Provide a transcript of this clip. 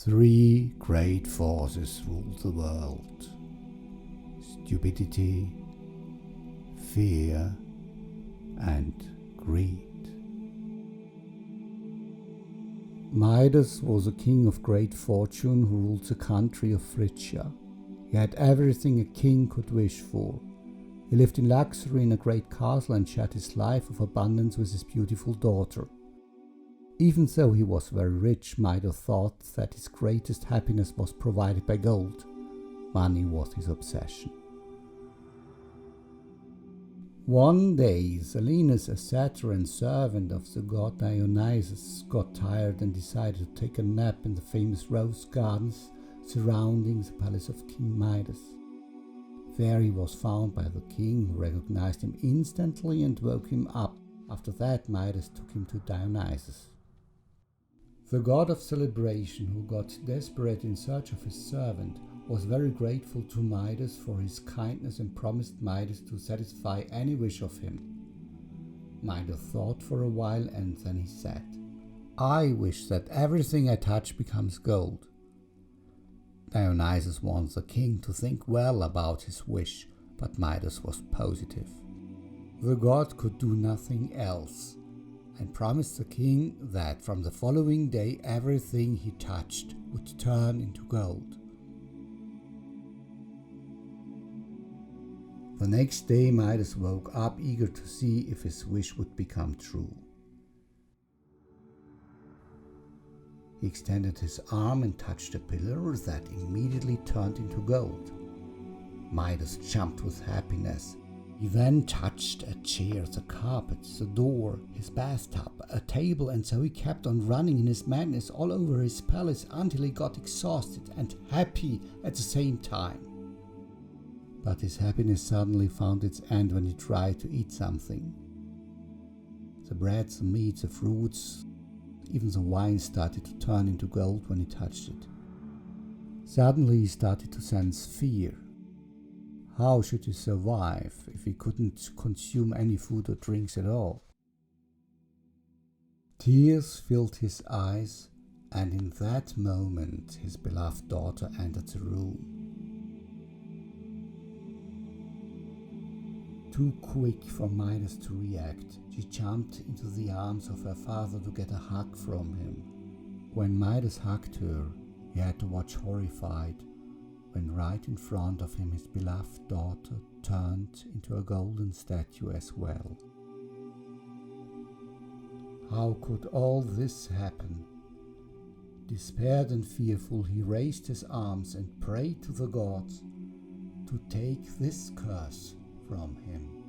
Three great forces rule the world: stupidity, fear, and greed. Midas was a king of great fortune who ruled the country of Phrygia. He had everything a king could wish for. He lived in luxury in a great castle and shared his life of abundance with his beautiful daughter. Even though he was very rich, Midas thought that his greatest happiness was provided by gold. Money was his obsession. One day, Silenus, a satyr and servant of the god Dionysus, got tired and decided to take a nap in the famous rose gardens surrounding the palace of King Midas. There he was found by the king, who recognized him instantly and woke him up. After that, Midas took him to Dionysus. The god of celebration, who got desperate in search of his servant, was very grateful to Midas for his kindness and promised Midas to satisfy any wish of him. Midas thought for a while and then he said, "I wish that everything I touch becomes gold." Dionysus wanted the king to think well about his wish, but Midas was positive. The god could do nothing else, and promised the king that from the following day everything he touched would turn into gold. The next day Midas woke up eager to see if his wish would become true. He extended his arm and touched a pillar that immediately turned into gold. Midas jumped with happiness. He then touched a chair, the carpet, the door, his bathtub, a table, and so he kept on running in his madness all over his palace until he got exhausted and happy at the same time. But his happiness suddenly found its end when he tried to eat something. The bread, the meat, the fruits, even the wine started to turn into gold when he touched it. Suddenly he started to sense fear. How should he survive if he couldn't consume any food or drinks at all? Tears filled his eyes, and in that moment his beloved daughter entered the room. Too quick for Midas to react, she jumped into the arms of her father to get a hug from him. When Midas hugged her, he had to watch horrified when right in front of him his beloved daughter turned into a golden statue as well. How could all this happen? Despaired and fearful, he raised his arms and prayed to the gods to take this curse from him.